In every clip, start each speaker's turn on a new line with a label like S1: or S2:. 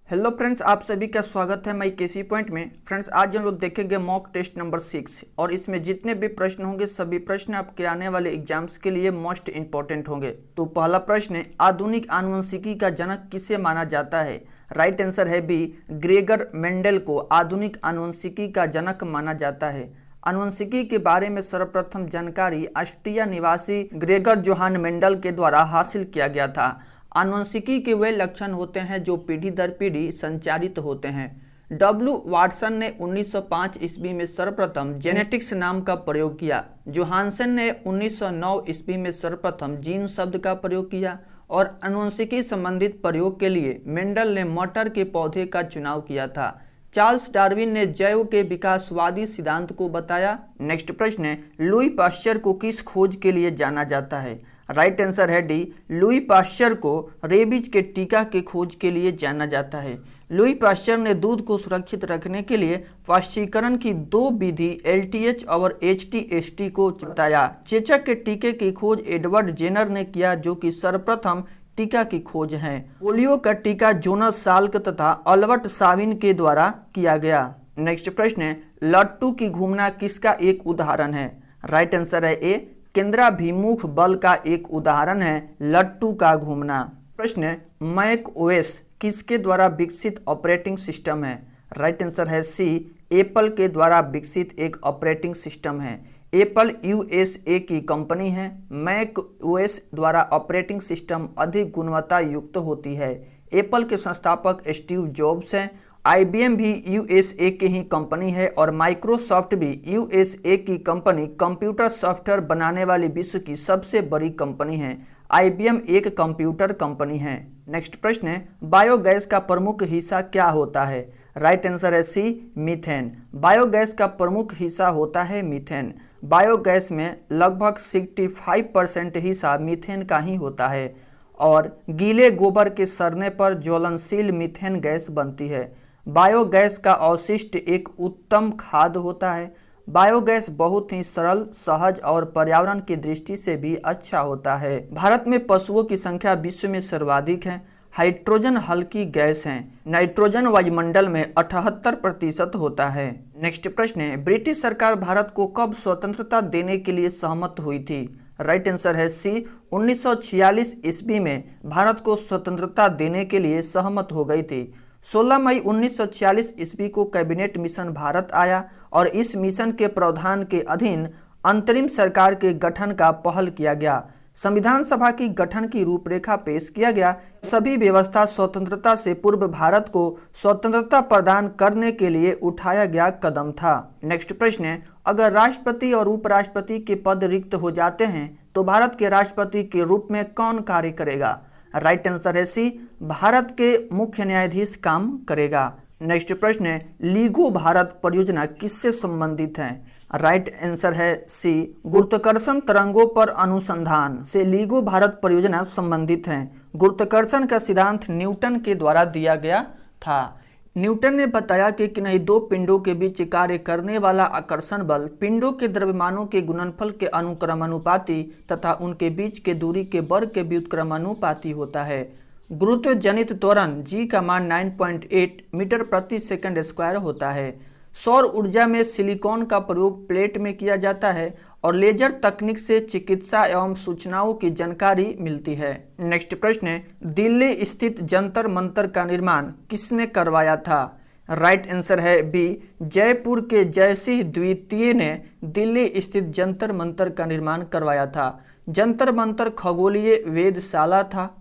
S1: Hello friends, आप सभी का स्वागत है माई केसी पॉइंट में। फ्रेंड्स, आज हम लोग देखेंगे मॉक टेस्ट नंबर 6 और इसमें जितने भी प्रश्न होंगे सभी प्रश्न आपके आने वाले एग्जाम्स के लिए मोस्ट इंपॉर्टेंट होंगे। तो पहला प्रश्न है, आधुनिक आनुवंशिकी का जनक किसे माना जाता है? राइट आंसर है बी, ग्रेगर मेंडल को आधुनिक आनुवंशिकी का जनक माना जाता है। आनुवंशिकी के बारे में सर्वप्रथम जानकारी ऑस्ट्रिया निवासी ग्रेगर जोहान मेंडल के द्वारा हासिल किया गया था। आनुवंशिकी के वे लक्षण होते हैं जो पीढ़ी दर पीढ़ी संचारित होते हैं। डब्ल्यू वाटसन ने 1905 ईस्वी में सर्वप्रथम जेनेटिक्स नाम का प्रयोग किया। जोहानसन ने 1909 ईस्वी में सर्वप्रथम जीन शब्द का प्रयोग किया और आनुवंशिकी संबंधित प्रयोग के लिए मेंडल ने मटर के पौधे का चुनाव किया था। चार्ल्स डार्विन ने जैव के विकासवादी सिद्धांत को बताया। नेक्स्ट प्रश्न है, लुई पाश्चर को किस खोज के लिए जाना जाता है? राइट आंसर है डी, लुई पाश्चर को रेबीज के टीका के खोज के लिए जाना जाता है। लुई पाश्चर ने दूध को सुरक्षित रखने के लिए पाश्चरीकरण की दो विधि LTH और HTST को बताया। चेचक के टीके की खोज एडवर्ड जेनर ने किया, जो कि सर्वप्रथम टीका की खोज है। पोलियो का टीका जोनस साल्क तथा अल्बर्ट साविन के द्वारा किया गया। नेक्स्ट प्रश्न है, लट्टू की घूमना किसका एक उदाहरण है? राइट आंसर है ए, केंद्राभिमुख बल का एक उदाहरण है लट्टू का घूमना। प्रश्न है, मैक ओएस किसके द्वारा विकसित ऑपरेटिंग सिस्टम है? राइट आंसर है सी, एप्पल के द्वारा विकसित एक ऑपरेटिंग सिस्टम है। एप्पल USA की कंपनी है। मैक ओएस द्वारा ऑपरेटिंग सिस्टम अधिक गुणवत्ता युक्त होती है। एप्पल के संस्थापक स्टीव जॉब्स हैं। IBM भी USA की ही कंपनी है और माइक्रोसॉफ्ट भी USA की कंपनी कंप्यूटर सॉफ्टवेयर बनाने वाली विश्व की सबसे बड़ी कंपनी है। IBM एक कंप्यूटर कंपनी है। नेक्स्ट प्रश्न है, बायोगैस का प्रमुख हिस्सा क्या होता है? राइट आंसर है सी, मीथेन। बायोगैस का प्रमुख हिस्सा होता है मीथेन। बायोगैस में लगभग 65% हिस्सा मीथेन का ही होता है और गीले गोबर के सड़ने पर ज्वलनशील मीथेन गैस बनती है। बायोगैस का अवशिष्ट एक उत्तम खाद्य होता है। बायोगैस बहुत ही सरल, सहज और पर्यावरण की दृष्टि से भी अच्छा होता है। भारत में पशुओं की संख्या विश्व में सर्वाधिक है। हाइड्रोजन हल्की गैस है। नाइट्रोजन वायुमंडल में 78% होता है। नेक्स्ट प्रश्न है, ब्रिटिश सरकार भारत को कब स्वतंत्रता देने के लिए सहमत हुई थी? राइट आंसर है सी, 1946 ईस्वी में भारत को स्वतंत्रता देने के लिए सहमत हो गई थी। 16 मई 1946 ईस्वी को कैबिनेट मिशन भारत आया और इस मिशन के प्रावधान के अधीन अंतरिम सरकार के गठन का पहल किया गया। संविधान सभा की गठन की रूपरेखा पेश किया गया। सभी व्यवस्था स्वतंत्रता से पूर्व भारत को स्वतंत्रता प्रदान करने के लिए उठाया गया कदम था। नेक्स्ट प्रश्न है, अगर राष्ट्रपति और उपराष्ट्रपति के पद रिक्त हो जाते हैं तो भारत के राष्ट्रपति के रूप में कौन कार्य करेगा? राइट आंसर है सी, भारत के मुख्य न्यायाधीश काम करेगा। नेक्स्ट प्रश्न है, लीगो भारत परियोजना किससे संबंधित है? राइट आंसर है सी, गुरुत्वाकर्षण तरंगों पर अनुसंधान से लीगो भारत परियोजना संबंधित है। गुरुत्वाकर्षण का सिद्धांत न्यूटन के द्वारा दिया गया था। न्यूटन ने बताया कि किन्हीं दो पिंडों के बीच कार्य करने वाला आकर्षण बल पिंडों के द्रव्यमानों के गुणनफल के अनुक्रमानुपाती तथा उनके बीच के दूरी के वर्ग के व्युत्क्रमानुपाती होता है। गुरुत्व जनित त्वरण G का मान 9.8 मीटर प्रति सेकंड स्क्वायर होता है। सौर ऊर्जा में सिलिकॉन का प्रयोग प्लेट में किया जाता है और लेजर तकनीक से चिकित्सा एवं सूचनाओं की जानकारी मिलती है। नेक्स्ट प्रश्न है, दिल्ली स्थित जंतर मंतर का निर्माण किसने करवाया था? राइट आंसर है बी, जयपुर के जयसिंह द्वितीय ने दिल्ली स्थित जंतर मंतर का निर्माण करवाया था। जंतर मंतर खगोलीय वेधशाला था।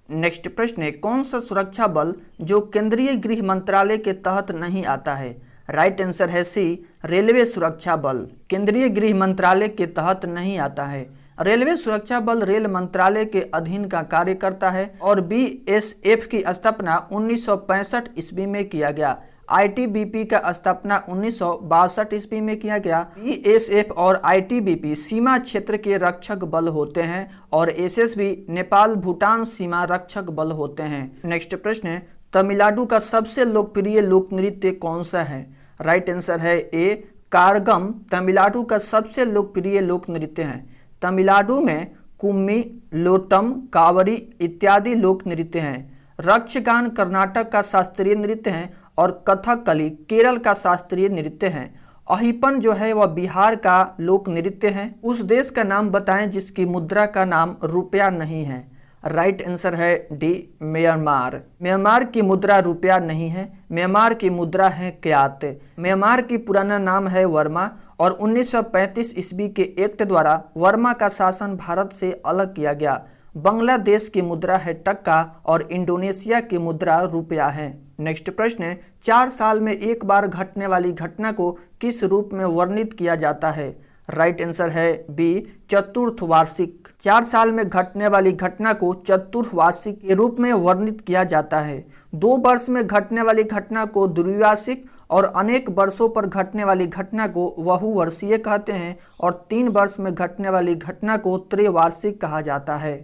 S1: नेक्स्ट प्रश्न है, कौन सा सुरक्षा बल जो केंद्रीय गृह मंत्रालय के तहत नहीं आता है? राइट आंसर है सी, रेलवे सुरक्षा बल केंद्रीय गृह मंत्रालय के तहत नहीं आता है। रेलवे सुरक्षा बल रेल मंत्रालय के अधीन का कार्य करता है और BSF की स्थापना 1965 ईस्वी में किया गया। ITBP का स्थापना 1962 ईस्वी में किया गया। BSF और ITBP सीमा क्षेत्र के रक्षक बल होते हैं और SSB नेपाल भूटान सीमा रक्षक बल होते हैं। नेक्स्ट प्रश्न है, तमिलनाडु का सबसे लोकप्रिय लोक नृत्य कौन सा है? राइट आंसर है ए, कारगम तमिलनाडु का सबसे लोकप्रिय लोक नृत्य है। तमिलनाडु में कुम्मी, लोटम, कावरी इत्यादि लोक नृत्य हैं। रक्षगान कर्नाटक का शास्त्रीय नृत्य है और कथकली केरल का शास्त्रीय नृत्य है। अहिपन जो है वह बिहार का लोक नृत्य है। उस देश का नाम बताएं जिसकी मुद्रा का नाम रुपया नहीं है। राइट आंसर है डी म्यांमार। म्यांमार की मुद्रा रुपया नहीं है, म्यांमार की मुद्रा है क्यात। म्यांमार की पुराना नाम है वर्मा और 1935 ईस्वी के एक्ट द्वारा वर्मा का शासन भारत से अलग किया गया। बांग्लादेश की मुद्रा है टक्का और इंडोनेशिया की मुद्रा रुपया है। नेक्स्ट प्रश्न है, 4 साल में एक बार घटने वाली घटना को किस रूप में वर्णित किया जाता है? राइट आंसर है बी चतुर्थ वार्षिक। 4 साल में घटने वाली घटना को चतुर्थ वार्षिक के रूप में वर्णित किया जाता है। 2 वर्ष में घटने वाली घटना को द्विवार्षिक और अनेक वर्षों पर घटने वाली घटना को बहुवर्षीय कहते हैं और 3 वर्ष में घटने वाली घटना को त्रैवार्षिक कहा जाता है।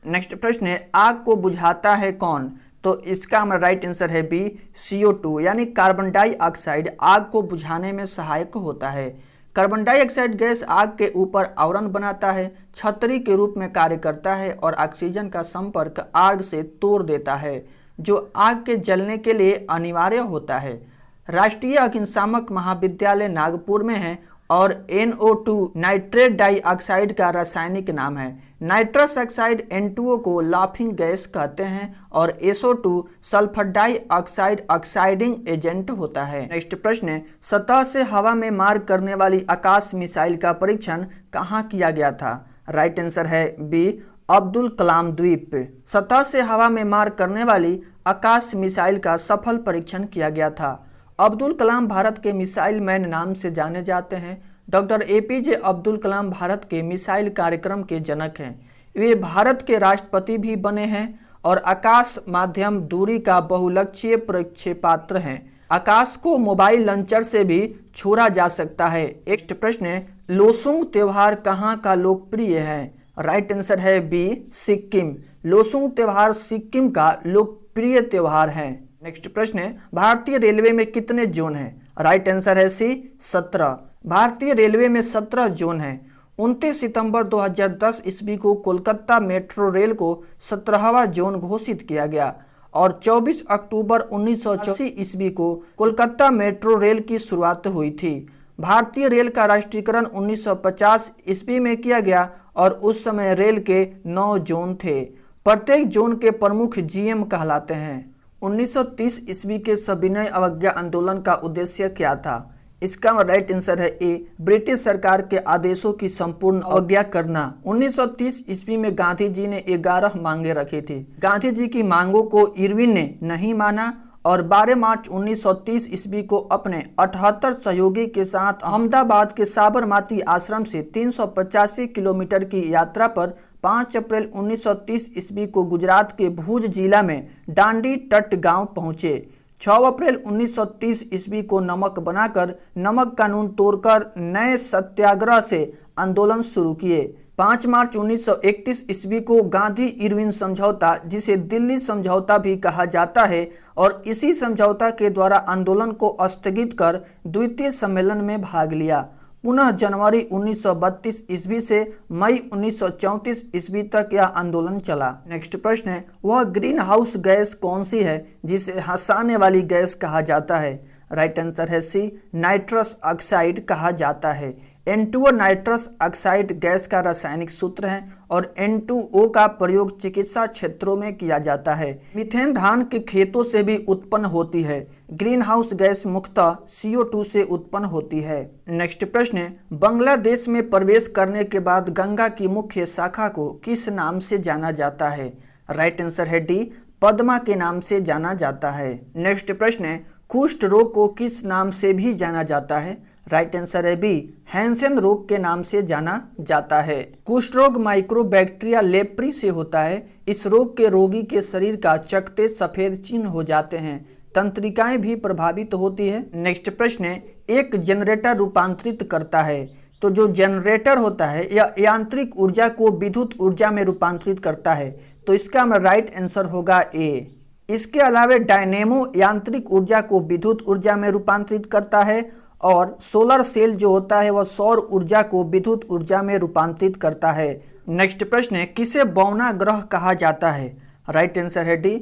S1: नेक्स्ट प्रश्न है, आग को बुझाता है कौन? तो इसका हमारा राइट आंसर है बी CO2 यानी कार्बन डाइऑक्साइड आग को बुझाने में सहायक होता है। कार्बन डाइऑक्साइड गैस आग के ऊपर आवरण बनाता है, छतरी के रूप में कार्य करता है और ऑक्सीजन का संपर्क आग से तोड़ देता है, जो आग के जलने के लिए अनिवार्य होता है। राष्ट्रीय अग्निशामक महाविद्यालय नागपुर में है और NO2 नाइट्रेट डाइऑक्साइड का रासायनिक नाम है। नाइट्रस ऑक्साइड N2O को लाफिंग गैस कहते हैं और SO2 सल्फर डाइऑक्साइड ऑक्साइडिंग एजेंट होता है। नेक्स्ट प्रश्न है, सतह से हवा में मार करने वाली आकाश मिसाइल का परीक्षण कहाँ किया गया था? राइट आंसर है बी अब्दुल कलाम द्वीप। सतह से हवा में मार करने वाली आकाश मिसाइल का सफल परीक्षण किया गया था। अब्दुल कलाम भारत के मिसाइल मैन नाम से जाने जाते हैं। डॉक्टर APJ अब्दुल कलाम भारत के मिसाइल कार्यक्रम के जनक हैं। वे भारत के राष्ट्रपति भी बने हैं और आकाश माध्यम दूरी का बहुलक्षीय प्रक्षेपास्त्र हैं। आकाश को मोबाइल लॉन्चर से भी छोड़ा जा सकता है। नेक्स्ट प्रश्न है, लोसुंग त्योहार कहाँ का लोकप्रिय है? राइट आंसर है बी सिक्किम। लोसुंग त्योहार सिक्किम का लोकप्रिय त्योहार है। नेक्स्ट प्रश्न है, भारतीय रेलवे में कितने जोन हैं? राइट आंसर है सी 17। भारतीय रेलवे में 17 जोन हैं। 29 सितंबर 2010 ईस्वी को कोलकाता मेट्रो रेल को 17वां जोन घोषित किया गया और 24 अक्टूबर 1980 ईस्वी को कोलकाता मेट्रो रेल की शुरुआत हुई थी। भारतीय रेल का राष्ट्रीयकरण 1950 ईस्वी में किया गया और उस समय रेल के 9 जोन थे। प्रत्येक जोन के प्रमुख GM कहलाते हैं। 1930 ईस्वी के सविनय अवज्ञा आंदोलन का उद्देश्य क्या था? इसका राइट आंसर है ए ब्रिटिश सरकार के आदेशों की संपूर्ण अवज्ञा करना। 1930 ईस्वी में गांधी जी ने 11 मांगे रखी थी। गांधी जी की मांगों को इरविन ने नहीं माना और 12 मार्च 1930 ईस्वी को अपने 78 सहयोगी के साथ अहमदाबाद के साबरमती आश्रम से 385 किलोमीटर की यात्रा पर 5 अप्रैल 1930 ईस्वी को गुजरात के भुज जिला में डांडी तट गांव पहुंचे। 6 अप्रैल 1930 ईस्वी को नमक बनाकर नमक कानून तोड़कर नए सत्याग्रह से आंदोलन शुरू किए। 5 मार्च 1931 ईस्वी को गांधी इरविन समझौता, जिसे दिल्ली समझौता भी कहा जाता है, और इसी समझौता के द्वारा आंदोलन को स्थगित कर द्वितीय सम्मेलन में भाग लिया। पुनः जनवरी 1932 ईस्वी से मई 1934 ईस्वी तक यह आंदोलन चला। नेक्स्ट प्रश्न है, वह ग्रीन हाउस गैस कौन सी है जिसे हंसाने वाली गैस कहा जाता है? राइट आंसर है सी नाइट्रस ऑक्साइड कहा जाता है। N2O नाइट्रस ऑक्साइड गैस का रासायनिक सूत्र है और N2O का प्रयोग चिकित्सा क्षेत्रों में किया जाता है। मीथेन धान के खेतों से भी उत्पन्न होती है। ग्रीन हाउस गैस मुख्यतः CO2 से उत्पन्न होती है। नेक्स्ट प्रश्न है, बांग्लादेश में प्रवेश करने के बाद गंगा की मुख्य शाखा को किस नाम से जाना जाता है? राइट आंसर है डी पद्मा के नाम से जाना जाता है। नेक्स्ट प्रश्न है, कुष्ठ रोग को किस नाम से भी जाना जाता है? राइट आंसर है बी हैंसेन रोग के नाम से जाना जाता है। कुष्ठ रोग माइक्रोबैक्टीरिया लेप्री से होता है। इस रोग के रोगी के शरीर का चकते सफेद चिन्ह हो जाते हैं, तंत्रिकाएं भी प्रभावित होती है। नेक्स्ट प्रश्न है, एक जनरेटर रूपांतरित करता है, तो जो जनरेटर होता है यह यांत्रिक ऊर्जा को विद्युत ऊर्जा में रूपांतरित करता है, तो इसका राइट आंसर होगा ए। इसके अलावा डायनेमो यांत्रिक ऊर्जा को विद्युत ऊर्जा में रूपांतरित करता है और सोलर सेल जो होता है वह सौर ऊर्जा को विद्युत ऊर्जा में रूपांतरित करता है। नेक्स्ट प्रश्न है, किसे बौना ग्रह कहा जाता है? राइट आंसर है डी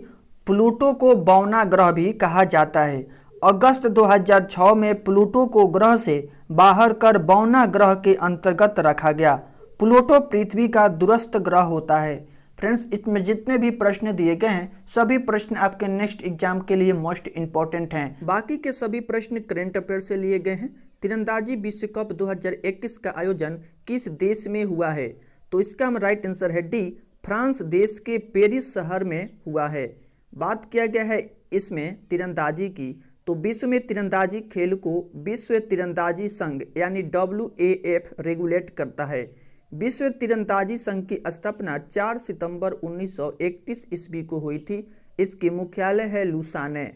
S1: प्लूटो को बौना ग्रह भी कहा जाता है। अगस्त 2006 में प्लूटो को ग्रह से बाहर कर बौना ग्रह के अंतर्गत रखा गया। प्लूटो पृथ्वी का दूरस्थ ग्रह होता है। फ्रेंड्स, इसमें जितने भी प्रश्न दिए गए हैं सभी प्रश्न आपके नेक्स्ट एग्जाम के लिए मोस्ट इंपॉर्टेंट हैं। बाकी के सभी प्रश्न करंट अफेयर से लिए गए हैं। तीरंदाजी विश्व कप 2021 का आयोजन किस देश में हुआ है? तो इसका राइट आंसर है डी, फ्रांस देश के पेरिस शहर में हुआ है। बात किया गया है इसमें तीरंदाजी की, तो विश्व में तीरंदाजी खेल को विश्व तीरंदाजी संघ यानी WAF रेगुलेट करता है। विश्व तीरंदाजी संघ की स्थापना 4 सितंबर 1931 ईस्वी को हुई थी। इसकी मुख्यालय है लुसाने।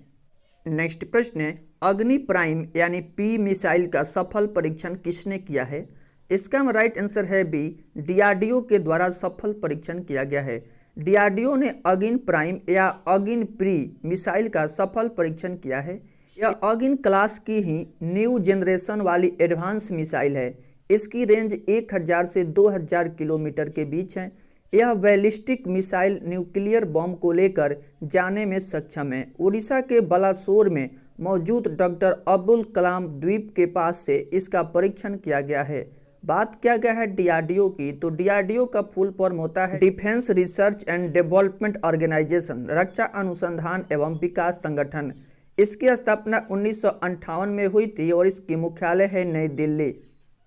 S1: नेक्स्ट प्रश्न है, अग्नि प्राइम यानी P मिसाइल का सफल परीक्षण किसने किया है? इसका राइट आंसर है बी, DRDO के द्वारा सफल परीक्षण किया गया है। DRDO ने अगिन प्राइम या अगिन प्री मिसाइल का सफल परीक्षण किया है। यह अगिन क्लास की ही न्यू जनरेशन वाली एडवांस मिसाइल है। इसकी रेंज 1000 से 2000 किलोमीटर के बीच है। यह बैलिस्टिक मिसाइल न्यूक्लियर बॉम्ब को लेकर जाने में सक्षम है। उड़ीसा के बालासोर में मौजूद डॉक्टर अब्दुल कलाम द्वीप के पास से इसका परीक्षण किया गया है। बात किया गया है DRDO की, तो DRDO का फुल फॉर्म होता है Defence Research and Development Organisation, रक्षा अनुसंधान एवं विकास संगठन। इसकी स्थापना 1958 में हुई थी और इसकी मुख्यालय है नई दिल्ली।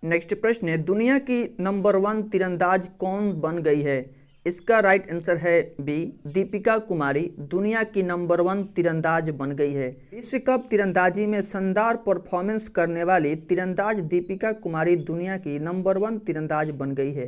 S1: नेक्स्ट प्रश्न है, दुनिया की नंबर 1 तीरंदाज कौन बन गई है? इसका राइट आंसर है बी, दीपिका कुमारी दुनिया की नंबर 1 तीरंदाज बन गई है। विश्व कप तीरंदाजी में शानदार परफॉर्मेंस करने वाली तीरंदाज दीपिका कुमारी दुनिया की नंबर 1 तीरंदाज बन गई है।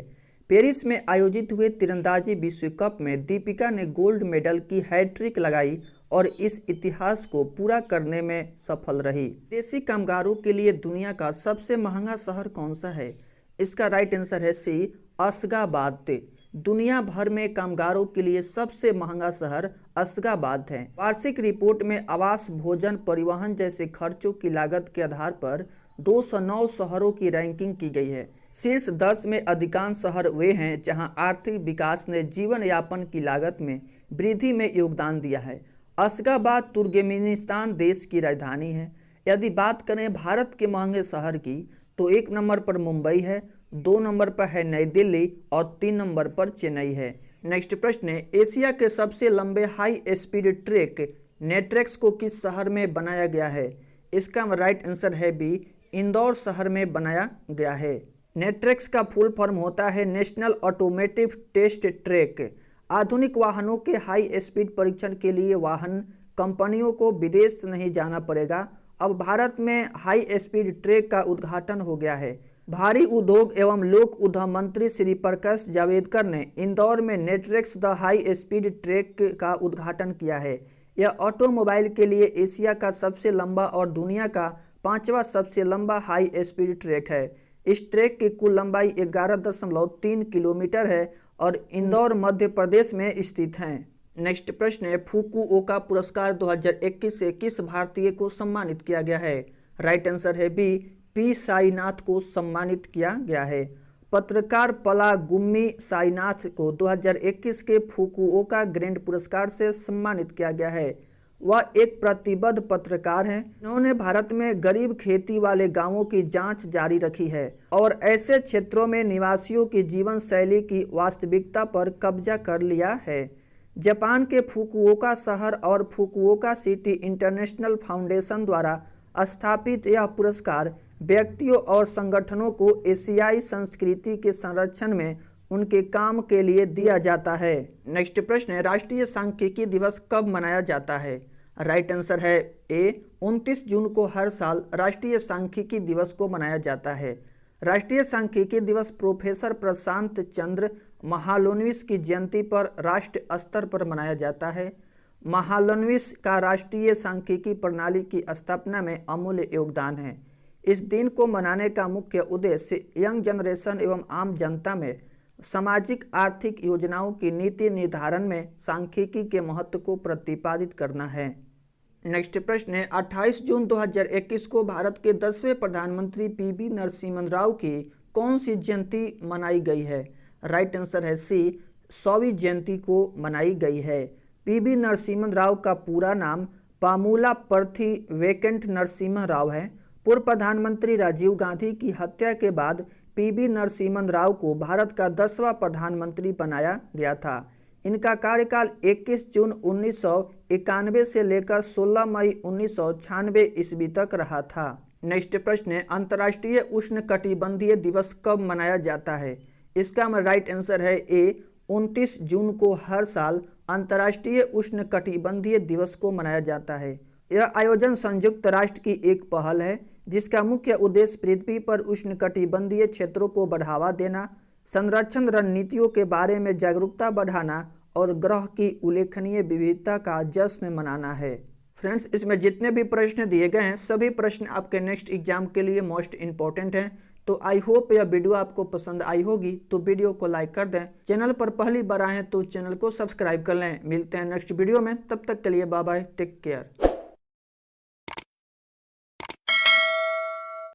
S1: पेरिस में आयोजित हुए तीरंदाजी विश्व कप में दीपिका ने गोल्ड मेडल की हैट्रिक लगाई और इस इतिहास को पूरा करने में सफल रही। देसी कामगारों के लिए दुनिया का सबसे महंगा शहर कौन सा है? इसका राइट आंसर है सी, अशगाबाद। दुनिया भर में कामगारों के लिए सबसे महंगा शहर अशगाबाद है। वार्षिक रिपोर्ट में आवास, भोजन, परिवहन जैसे खर्चों की लागत के आधार पर 209 शहरों की रैंकिंग की गई है। शीर्ष 10 में अधिकांश शहर वे हैं जहां आर्थिक विकास ने जीवन यापन की लागत में वृद्धि में योगदान दिया है। अशगाबाद तुर्कमेनिस्तान देश की राजधानी है। यदि बात करें भारत के महंगे शहर की, तो 1 नंबर पर मुंबई है, 2 नंबर पर है नई दिल्ली और 3 नंबर पर चेन्नई है। नेक्स्ट प्रश्न है, एशिया के सबसे लंबे हाई स्पीड ट्रैक नेट्रेक्स को किस शहर में बनाया गया है? इसका राइट आंसर है बी, इंदौर शहर में बनाया गया है। नेट्रेक्स का फुल फॉर्म होता है नेशनल ऑटोमोटिव टेस्ट ट्रैक। आधुनिक वाहनों के हाई स्पीड परीक्षण के लिए वाहन कंपनियों को विदेश नहीं जाना पड़ेगा। अब भारत में हाई स्पीड ट्रैक का उद्घाटन हो गया है। भारी उद्योग एवं लोक उद्यम मंत्री श्री प्रकाश जावड़ेकर ने इंदौर में नेट्रेक्स द हाई स्पीड ट्रैक का उद्घाटन किया है। यह ऑटोमोबाइल के लिए एशिया का सबसे लंबा और दुनिया का 5वां सबसे लंबा हाई स्पीड ट्रैक है। इस ट्रैक की कुल लंबाई 11.3 किलोमीटर है और इंदौर मध्य प्रदेश में स्थित है। नेक्स्ट प्रश्न है, फुकुओका पुरस्कार 2021 से किस भारतीय को सम्मानित किया गया है? राइट आंसर है बी, P साईनाथ को सम्मानित किया गया है। पत्रकार पलागुम्मी साईनाथ को 2021 के फुकुओका ग्रैंड पुरस्कार से सम्मानित किया गया है। वह एक प्रतिबद्ध पत्रकार हैं। इन्होंने भारत में गरीब खेती वाले गांवों की जांच जारी रखी है और ऐसे क्षेत्रों में निवासियों की जीवन शैली की वास्तविकता पर कब्जा कर लिया है। जापान के फुकुओका शहर और फुकुओका सिटी इंटरनेशनल फाउंडेशन द्वारा स्थापित यह पुरस्कार व्यक्तियों और संगठनों को एशियाई संस्कृति के संरक्षण में उनके काम के लिए दिया जाता है। नेक्स्ट प्रश्न है, राष्ट्रीय सांख्यिकी दिवस कब मनाया जाता है? राइट आंसर है ए, 29 जून को हर साल राष्ट्रीय सांख्यिकी दिवस को मनाया जाता है। राष्ट्रीय सांख्यिकी दिवस प्रोफेसर प्रशांत चंद्र महालनोबिस की जयंती पर राष्ट्र स्तर पर मनाया जाता है। महालनोबिस का राष्ट्रीय सांख्यिकी प्रणाली की स्थापना में अमूल्य योगदान है। इस दिन को मनाने का मुख्य उद्देश्य यंग जनरेशन एवं आम जनता में सामाजिक आर्थिक योजनाओं की नीति निर्धारण में सांख्यिकी के महत्व को प्रतिपादित करना है। नेक्स्ट प्रश्न है, 28 जून 2021 को भारत के 10वें प्रधानमंत्री PV नरसिम्हा राव की कौन सी जयंती मनाई गई है? राइट आंसर है सी, 100वीं जयंती को मनाई गई है। पीवी नरसिम्हा राव का पूरा नाम पामूला परथी वेंकट नरसिम्हा राव है। पूर्व प्रधानमंत्री राजीव गांधी की हत्या के बाद पीवी नरसिम्हा राव को भारत का 10वां प्रधानमंत्री बनाया गया था। इनका कार्यकाल 21 जून 1991 से लेकर 16 मई 1996 ईस्वी तक रहा था। नेक्स्ट प्रश्न है, अंतर्राष्ट्रीय उष्णकटिबंधीय दिवस कब मनाया जाता है? इसका राइट आंसर है ए, 29 जून को हर साल अंतर्राष्ट्रीय उष्णकटिबंधीय दिवस को मनाया जाता है। यह आयोजन संयुक्त राष्ट्र की एक पहल है जिसका मुख्य उद्देश्य पृथ्वी पर उष्णकटिबंधीय क्षेत्रों को बढ़ावा देना, संरक्षण रणनीतियों के बारे में जागरूकता बढ़ाना और ग्रह की उल्लेखनीय विविधता का जश्न मनाना है। फ्रेंड्स, इसमें जितने भी प्रश्न दिए गए हैं सभी प्रश्न आपके नेक्स्ट एग्जाम के लिए मोस्ट इंपॉर्टेंट हैं। तो आई होप यह वीडियो आपको पसंद आई होगी, तो वीडियो को लाइक कर दें। चैनल पर पहली बार आए हैं तो चैनल को सब्सक्राइब कर लें। मिलते हैं नेक्स्ट वीडियो में, तब तक के लिए बाय बाय, टेक केयर।